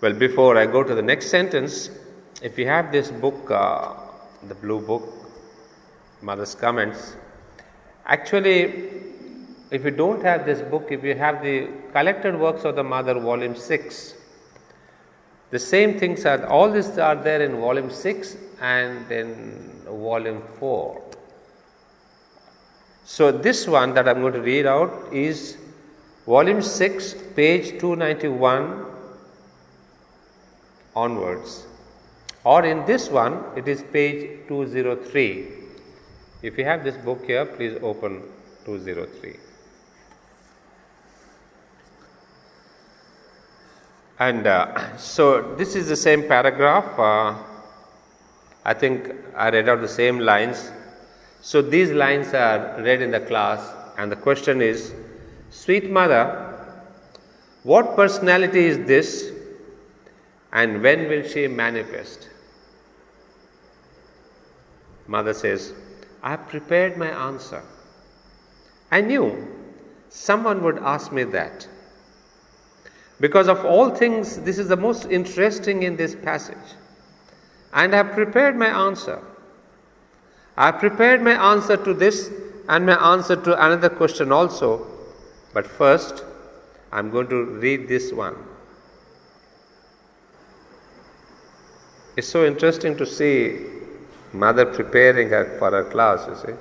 Well, before I go to the next sentence, if you have this book, the blue book, Mother's Comments, actually, if you don't have this book, if you have the collected works of the Mother, volume 6, the same things are, all these are there in volume 6 and in volume 4. So, this one that I am going to read out is volume 6, page 291 onwards, or in this one it is page 203. If you have this book here, please open 203. And so this is the same paragraph. I think I read out the same lines. So these lines are read in the class, and the question is, Sweet Mother, what personality is this, and when will she manifest? Mother says, I have prepared my answer. I knew someone would ask me that. Because of all things, this is the most interesting in this passage. And I have prepared my answer. I have prepared my answer to this and my answer to another question also. But first, I am going to read this one. It's so interesting to see Mother preparing her for her class, you see.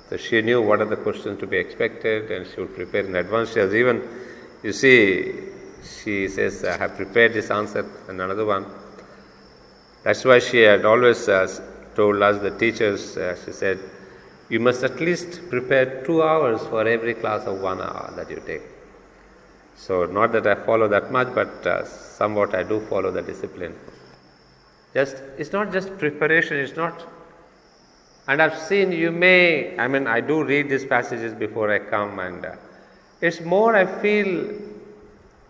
So she knew what are the questions to be expected, and she would prepare in advance. She has even, you see, she says, I have prepared this answer and another one. That's why she had always told us, the teachers, she said, you must at least prepare 2 hours for every class of 1 hour that you take. So not that I follow that much, but somewhat I do follow the discipline. It's not just preparation, it's not, and I've seen I do read these passages before I come, and it's more, I feel,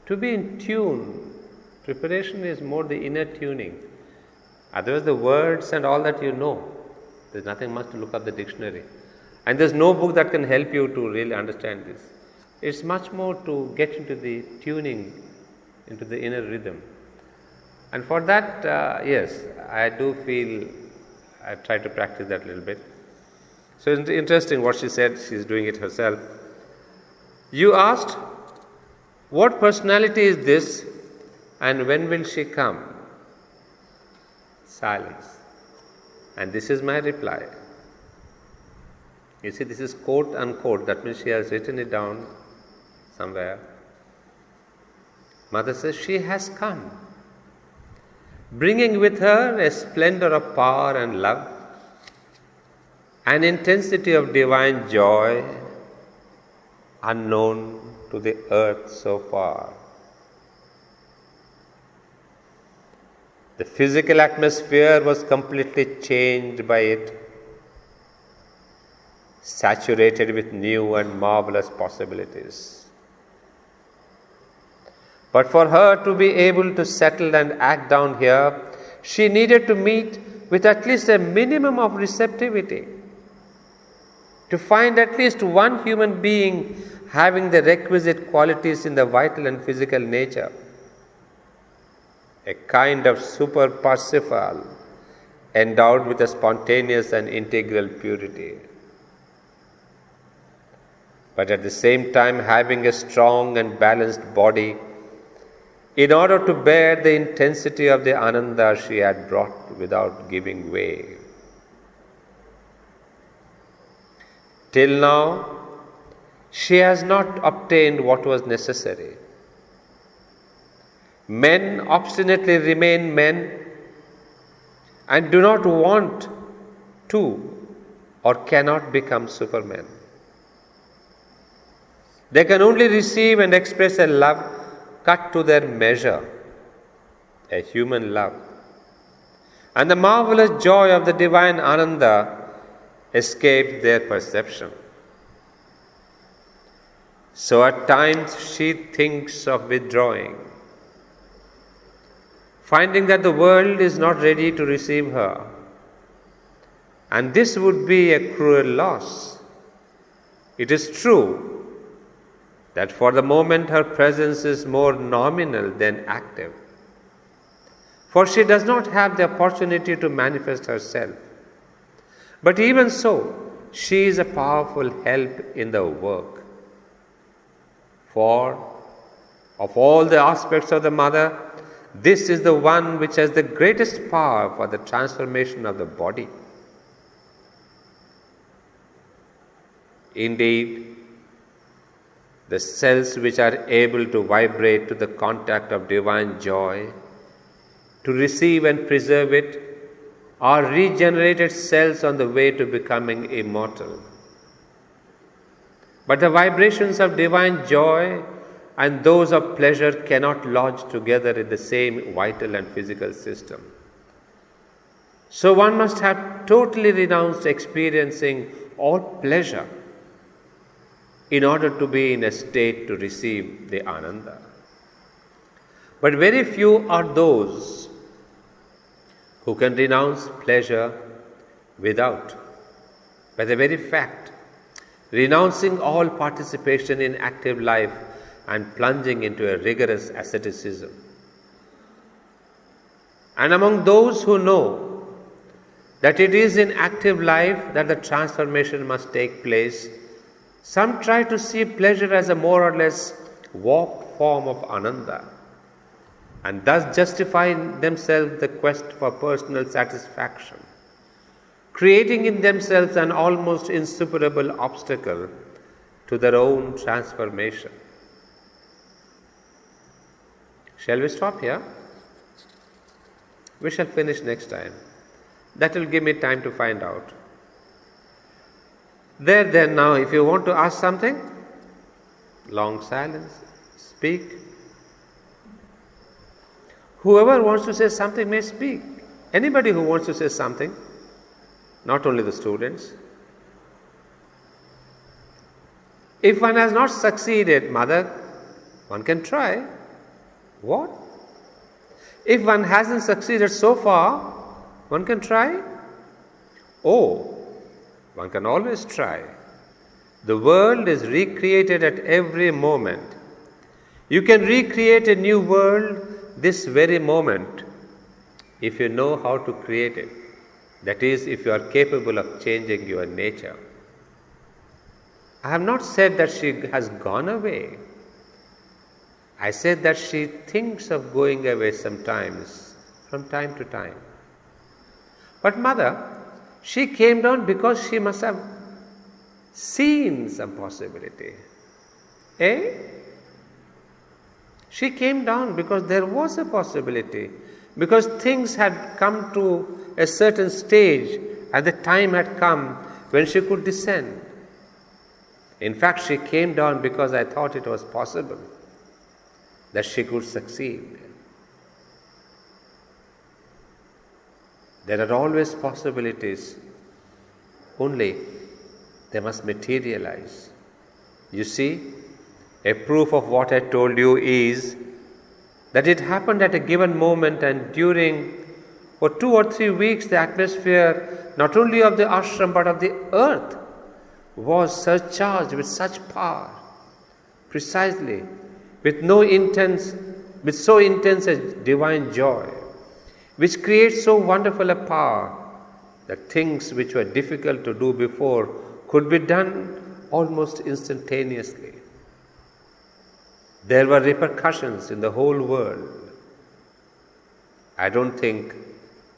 to be in tune. Preparation is more the inner tuning. Otherwise the words and all that you know, there's nothing much to look up the dictionary. And there's no book that can help you to really understand this. It's much more to get into the tuning, into the inner rhythm. And for that, yes, I do feel I try to practice that a little bit. So it's interesting what she said, she's doing it herself. You asked, what personality is this and when will she come? Silence. And this is my reply. You see, this is quote unquote, that means she has written it down somewhere. Mother says, she has come, bringing with her a splendor of power and love, an intensity of divine joy unknown to the earth so far. The physical atmosphere was completely changed by it, saturated with new and marvelous possibilities. But for her to be able to settle and act down here, she needed to meet with at least a minimum of receptivity, to find at least one human being having the requisite qualities in the vital and physical nature, a kind of super Parsifal endowed with a spontaneous and integral purity, but at the same time having a strong and balanced body in order to bear the intensity of the Ananda she had brought without giving way. Till now, she has not obtained what was necessary. Men obstinately remain men and do not want to or cannot become supermen. They can only receive and express a love cut to their measure, a human love. And the marvelous joy of the divine Ananda escaped their perception. So at times she thinks of withdrawing, finding that the world is not ready to receive her. And this would be a cruel loss. It is true that for the moment her presence is more nominal than active, for she does not have the opportunity to manifest herself. But even so, she is a powerful help in the work. For of all the aspects of the mother, this is the one which has the greatest power for the transformation of the body. Indeed, the cells which are able to vibrate to the contact of divine joy, to receive and preserve it, are regenerated cells on the way to becoming immortal. But the vibrations of divine joy and those of pleasure cannot lodge together in the same vital and physical system. So one must have totally renounced experiencing all pleasure in order to be in a state to receive the Ananda. But very few are those who can renounce pleasure without, by the very fact, renouncing all participation in active life and plunging into a rigorous asceticism. And among those who know that it is in active life that the transformation must take place, some try to see pleasure as a more or less warped form of Ananda, and thus justify in themselves the quest for personal satisfaction, creating in themselves an almost insuperable obstacle to their own transformation. Shall we stop here? We shall finish next time. That will give me time to find out. Then now, if you want to ask something, long silence, speak. Whoever wants to say something may speak. Anybody who wants to say something, not only the students. If one has not succeeded, mother, one can try. What? If one hasn't succeeded so far, one can try? Oh, one can always try. The world is recreated at every moment. You can recreate a new world this very moment if you know how to create it. That is, if you are capable of changing your nature. I have not said that she has gone away. I said that she thinks of going away sometimes, from time to time. But mother, she came down because she must have seen some possibility. She came down because there was a possibility, because things had come to a certain stage and the time had come when she could descend. In fact, she came down because I thought it was possible that she could succeed. There are always possibilities, only they must materialize. You see, a proof of what I told you is that it happened at a given moment, and during for 2 or 3 weeks the atmosphere not only of the ashram but of the earth was surcharged with such power, precisely with so intense a divine joy, which creates so wonderful a power that things which were difficult to do before could be done almost instantaneously. There were repercussions in the whole world. I don't think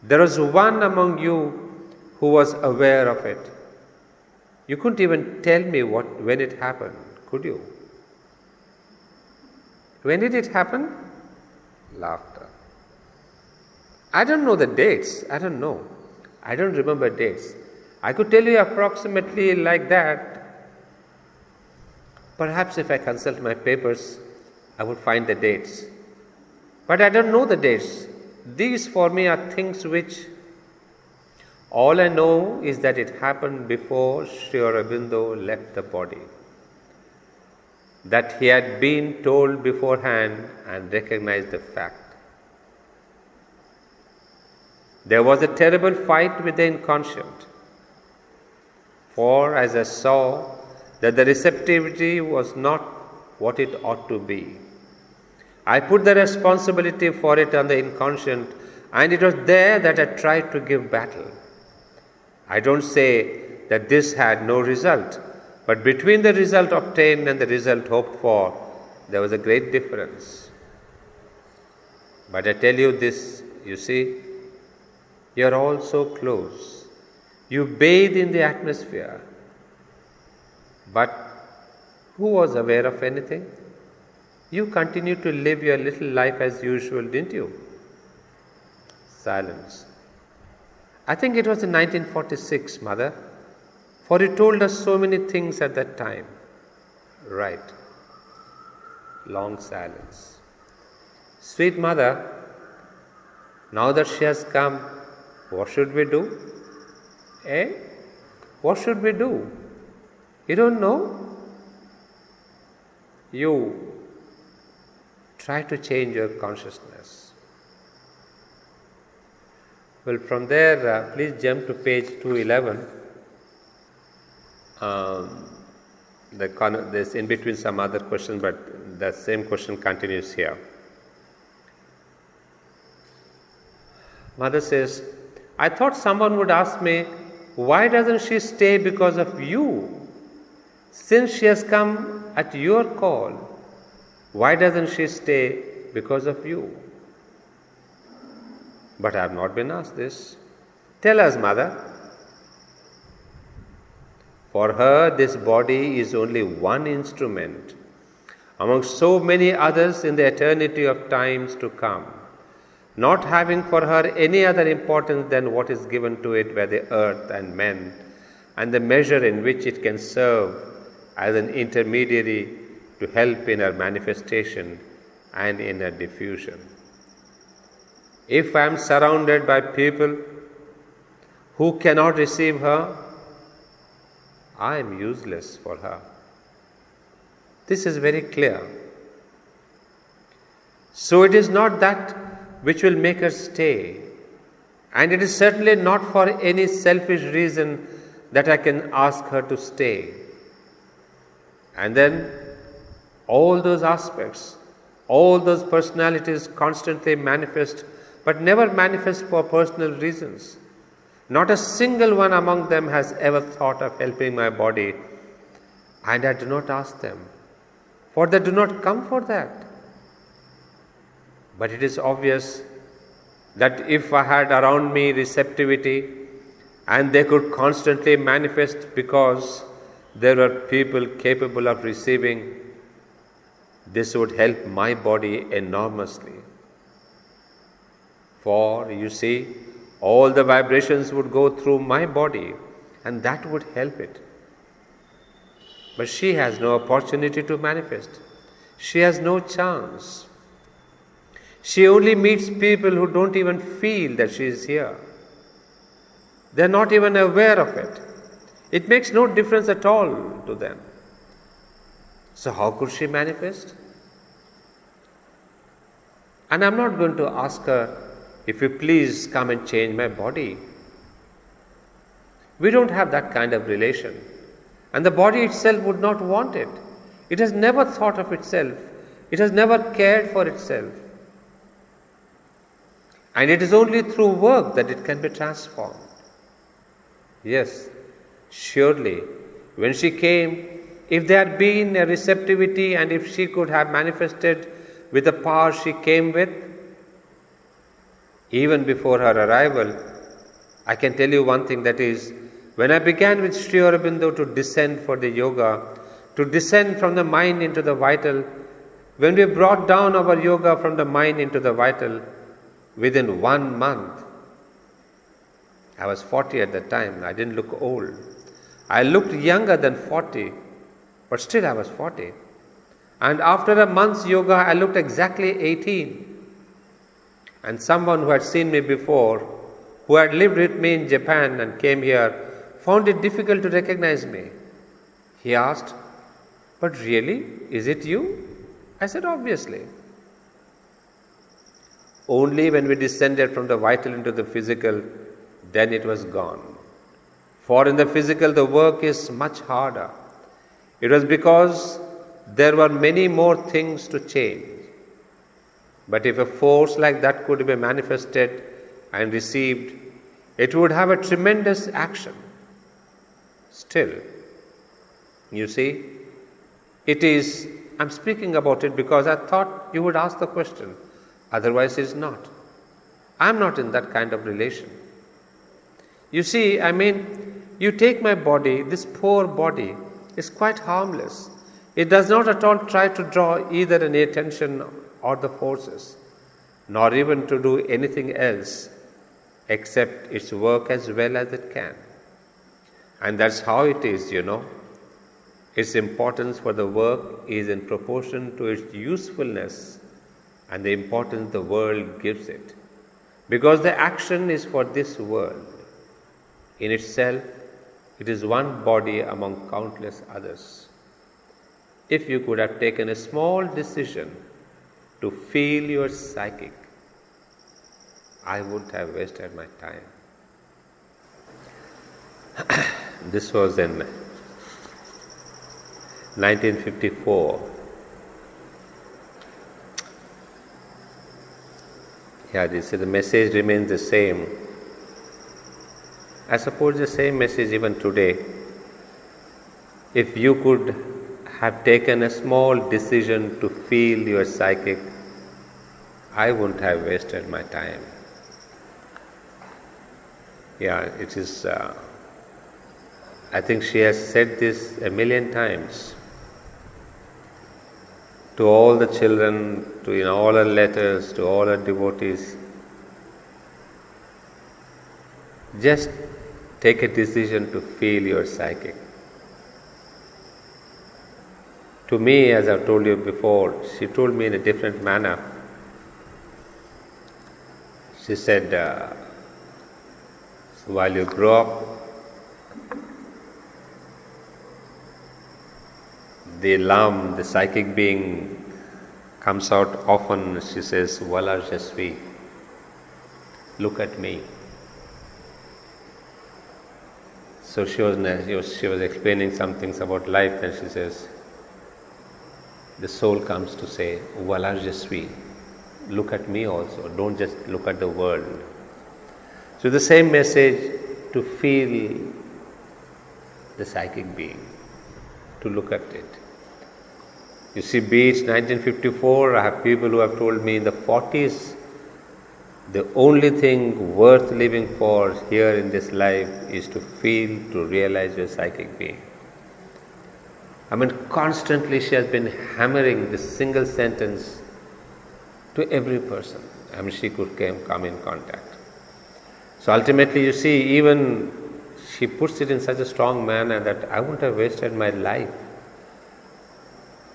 there was one among you who was aware of it. You couldn't even tell me when it happened, could you? When did it happen? Laughter. I don't know the dates. I don't know. I don't remember dates. I could tell you approximately like that. Perhaps if I consult my papers, I would find the dates. But I don't know the dates. These for me are things which all I know is that it happened before Sri Aurobindo left the body. That he had been told beforehand and recognized the fact. There was a terrible fight with the inconscient. For as I saw that the receptivity was not what it ought to be. I put the responsibility for it on the inconscient, and it was there that I tried to give battle. I don't say that this had no result, but between the result obtained and the result hoped for, there was a great difference. But I tell you this, you see, you are all so close. You bathe in the atmosphere. But who was aware of anything? You continued to live your little life as usual, didn't you? Silence. I think it was in 1946, Mother, for you told us so many things at that time. Right. Long silence. Sweet Mother, now that she has come, what should we do? What should we do? You don't know? You try to change your consciousness. Well, from there, please jump to page 211. There's in between some other question, but the same question continues here. Mother says, I thought someone would ask me, why doesn't she stay because of you? Since she has come at your call, why doesn't she stay because of you? But I have not been asked this. Tell us, Mother. For her, this body is only one instrument among so many others in the eternity of times to come, not having for her any other importance than what is given to it by the earth and men, and the measure in which it can serve as an intermediary to help in her manifestation and in her diffusion. If I am surrounded by people who cannot receive her, I am useless for her. This is very clear. So it is not that which will make her stay, and it is certainly not for any selfish reason that I can ask her to stay. And then all those aspects, all those personalities constantly manifest, but never manifest for personal reasons. Not a single one among them has ever thought of helping my body, and I do not ask them, for they do not come for that. But it is obvious that if I had around me receptivity, and they could constantly manifest because there were people capable of receiving, this would help my body enormously. For, you see, all the vibrations would go through my body, and that would help it. But she has no opportunity to manifest. She has no chance. She only meets people who don't even feel that she is here. They are not even aware of it. It makes no difference at all to them. So how could she manifest? And I'm not going to ask her, if you please come and change my body. We don't have that kind of relation. And the body itself would not want it. It has never thought of itself. It has never cared for itself. And it is only through work that it can be transformed. Yes, surely, when she came, if there had been a receptivity and if she could have manifested with the power she came with, even before her arrival, I can tell you one thing, that is, when I began with Sri Aurobindo to descend for the yoga, to descend from the mind into the vital, when we brought down our yoga from the mind into the vital, within 1 month, I was 40 at that time, I didn't look old. I looked younger than 40, but still I was 40. And after a month's yoga, I looked exactly 18. And someone who had seen me before, who had lived with me in Japan and came here, found it difficult to recognize me. He asked, but really, is it you? I said, obviously. Only when we descended from the vital into the physical, then it was gone. For in the physical, the work is much harder. It was because there were many more things to change. But if a force like that could be manifested and received, it would have a tremendous action. Still, you see, I'm speaking about it because I thought you would ask the question. Otherwise, it's not. I'm not in that kind of relation. You see, you take my body, this poor body is quite harmless. It does not at all try to draw either any attention or the forces, nor even to do anything else except its work as well as it can. And that's how it is, Its importance for the work is in proportion to its usefulness and the importance the world gives it. Because the action is for this world. In itself, it is one body among countless others. If you could have taken a small decision to feel your psychic, I wouldn't have wasted my time. This was in 1954. The message remains the same. I suppose the same message even today. If you could have taken a small decision to feel your psychic, I wouldn't have wasted my time. It is. I think she has said this a million times to all the children, to all her letters, to all her devotees. Just take a decision to feel your psychic. To me, as I've told you before, she told me in a different manner. She said, while you grow up, the lam, the psychic being, comes out often. She says, "Voilà, je suis. Look at me." So she was explaining some things about life, and she says, the soul comes to say, "Voilà, je suis. Look at me also. Don't just look at the world." So the same message, to feel the psychic being, to look at it. You see, be it 1954, I have people who have told me in the 40s, the only thing worth living for here in this life is to feel, to realize your psychic being. Constantly she has been hammering this single sentence to every person. She could come in contact. So ultimately, you see, even she puts it in such a strong manner that I wouldn't have wasted my life.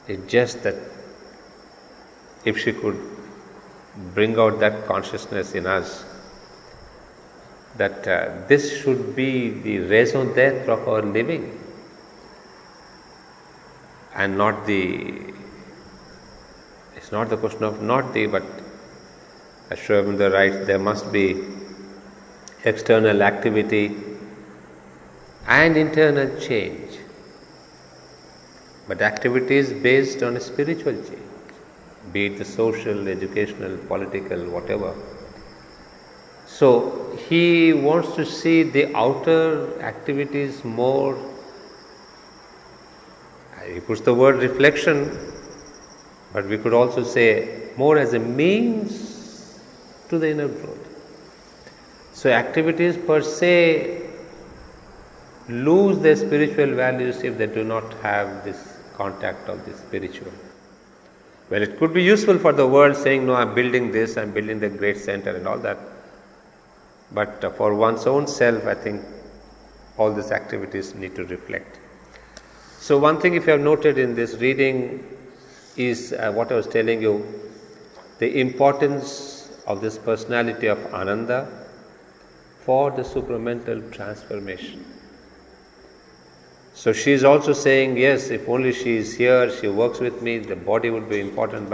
It's just that if she could bring out that consciousness in us, that this should be the raison d'etre of our living, and it's not the question of but as Sri Aurobindo writes, there must be external activity and internal change. But activity is based on a spiritual change, be it the social, educational, political, whatever. So he wants to see the outer activities more, he puts the word reflection, but we could also say more as a means to the inner growth. So activities per se lose their spiritual values if they do not have this contact of the spiritual. Well, it could be useful for the world, saying, "No, I'm building this, I'm building the great center," and all that. But for one's own self, I think all these activities need to reflect. So one thing, if you have noted in this reading, is what I was telling you, the importance of this personality of Ananda for the supramental transformation. So she is also saying, yes, if only she is here, she works with me, the body would be important,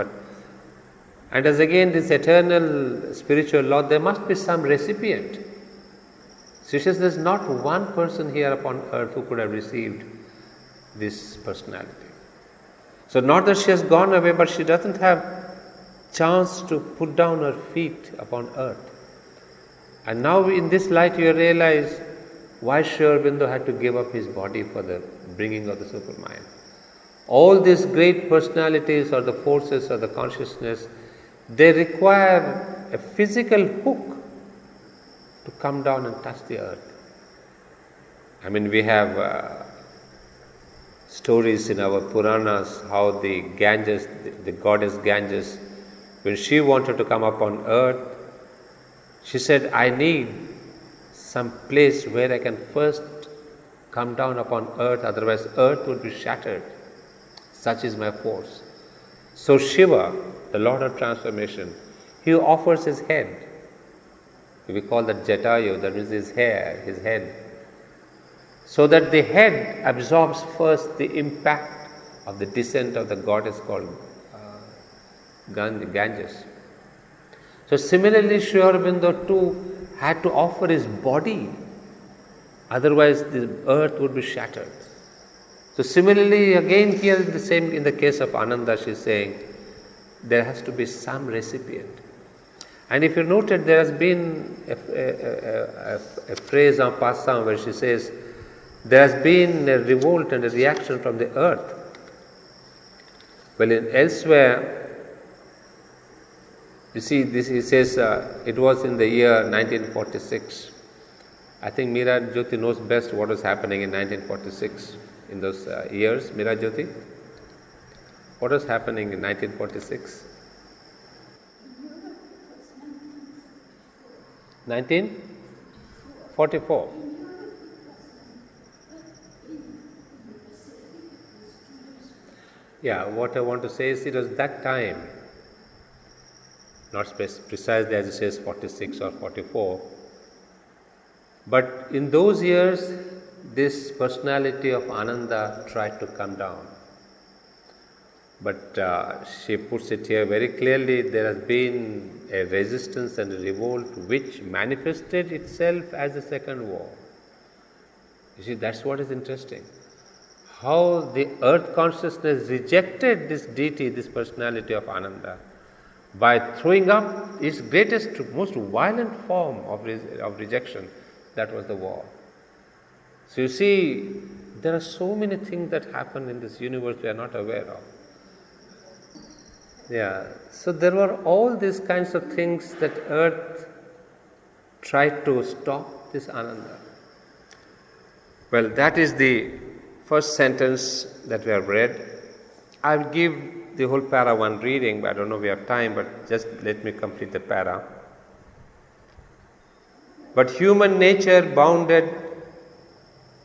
and as again this eternal spiritual law, there must be some recipient. She says there's not one person here upon earth who could have received this personality. So not that she has gone away, but she doesn't have chance to put down her feet upon earth. And now in this light you realize why Sri Aurobindo had to give up his body for the bringing of the Supermind. All these great personalities or the forces or the consciousness, they require a physical hook to come down and touch the earth. I mean, we have stories in our Puranas how the Ganges, the goddess Ganges, when she wanted to come up on earth, she said, I need some place where I can first come down upon earth, otherwise earth would be shattered. Such is my force. So Shiva, the Lord of transformation, he offers his head. We call that Jatayu, that means his hair, his head. So that the head absorbs first the impact of the descent of the goddess called Ganges. So similarly, Sri Aurobindo too had to offer his body, otherwise the earth would be shattered. So similarly, again here in the case of Ananda, she is saying there has to be some recipient. And if you noted, there has been a phrase en passant where she says there has been a revolt and a reaction from the earth. Well, elsewhere, you see, this he says it was in the year 1946. I think Meera Jyoti knows best what was happening in 1946 in those years. Meera Jyoti, what was happening in 1946? 1944. Yeah, what I want to say is it was that time, not precisely as it says 46 or 44, but in those years, this personality of Ananda tried to come down. But she puts it here very clearly, there has been a resistance and a revolt which manifested itself as the second war. You see, that's what is interesting. How the earth consciousness rejected this deity, this personality of Ananda, by throwing up its greatest, most violent form of rejection, that was the war. So you see, there are so many things that happen in this universe we are not aware of. Yeah, so there were all these kinds of things that earth tried to stop this Ananda. Well, that is the first sentence that we have read. I'll give the whole para one reading, but I don't know if we have time, but just let me complete the para. But human nature, bounded,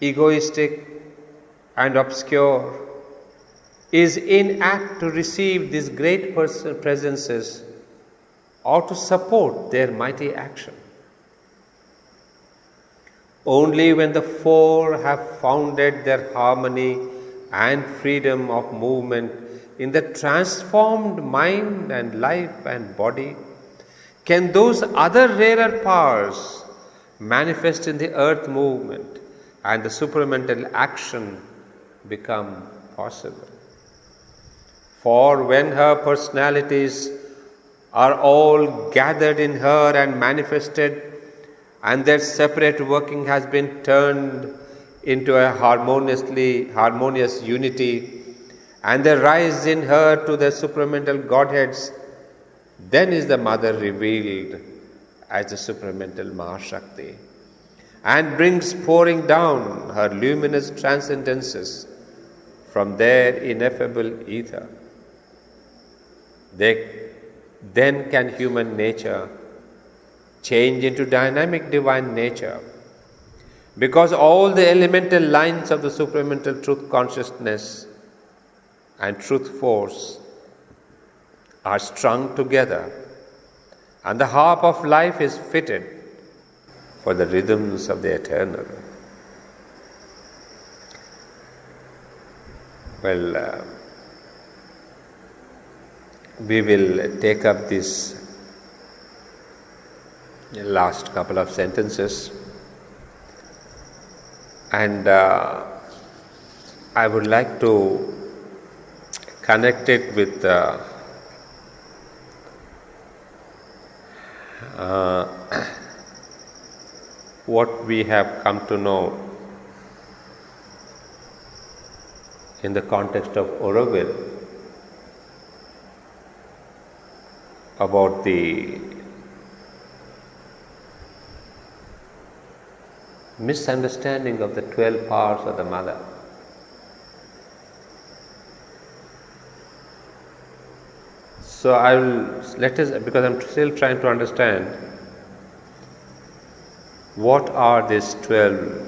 egoistic, and obscure, is inapt to receive these great presences or to support their mighty action. Only when the four have founded their harmony and freedom of movement in the transformed mind and life and body can those other rarer powers manifest in the earth movement and the supramental action become possible. For when her personalities are all gathered in her and manifested, and their separate working has been turned into a harmonious unity, and they rise in her to the supramental Godheads, then is the Mother revealed as the supramental Mahashakti, and brings pouring down her luminous transcendences from their ineffable ether. Then can human nature change into dynamic divine nature, because all the elemental lines of the supramental truth consciousness and truth force are strung together, and the harp of life is fitted for the rhythms of the eternal. Well, we will take up this last couple of sentences, and I would like to connect it with what we have come to know in the context of Auroville about the misunderstanding of the 12 powers of the mother. So I will let us, because I am still trying to understand what are these 12.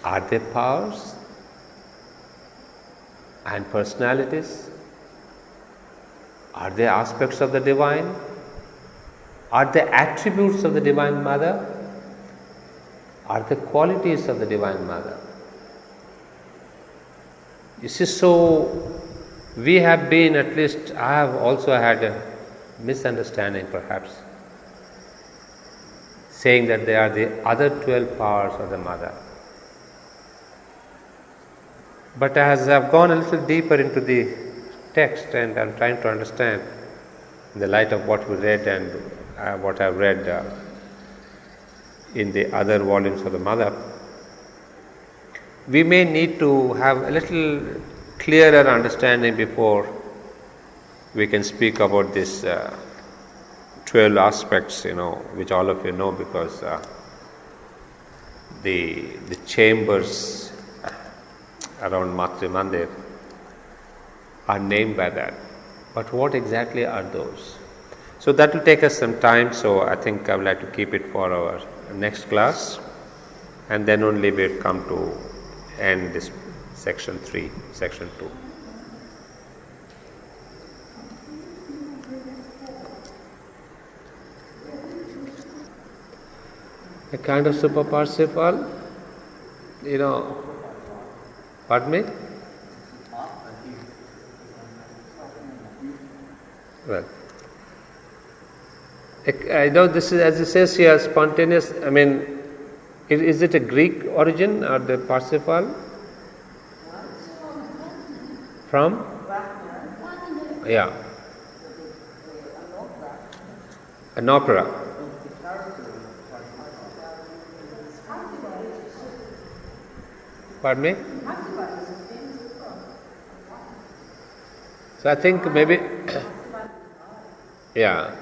Are they powers and personalities? Are they aspects of the divine? Are they attributes of the Divine Mother? Are they qualities of the Divine Mother? You see, so we have been, at least I have also had a misunderstanding perhaps, saying that they are the other 12 powers of the Mother. But as I have gone a little deeper into the text and I am trying to understand in the light of what we read and what I have read in the other volumes of the Mother, we may need to have a little clearer understanding before we can speak about this 12 aspects, which all of you know, because the chambers around Matri Mandir are named by that. But what exactly are those? So that will take us some time, so I think I would like to keep it for our next class, and then only we will come to end this section 3, section 2. A kind of super Parsifal, pardon me? Well, I know this is, as it says here, spontaneous. I mean, is it a Greek origin or the Parsifal? From? Yeah. An opera. Pardon me? So I think maybe, yeah,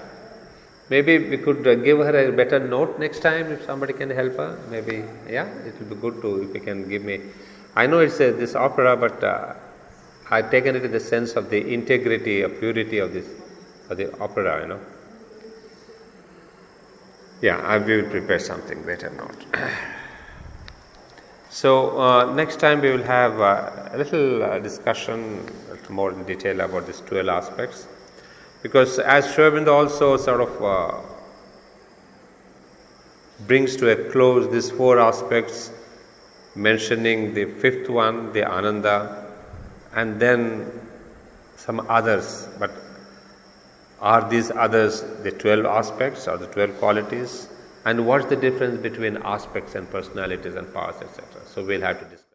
maybe we could give her a better note next time if somebody can help her. Maybe, yeah, it will be good to, if you can give me. I know it's this opera, but I've taken it in the sense of the integrity or purity of the opera, Yeah, I will prepare something, better note. So next time we will have a little discussion, a little more in detail about these 12 aspects, because as Sri Aurobindo also sort of brings to a close these 4 aspects, mentioning the 5th one, the Ananda, and then some others. But are these others the 12 aspects or the 12 qualities? And what's the difference between aspects and personalities and powers, etc.? So we'll have to discuss.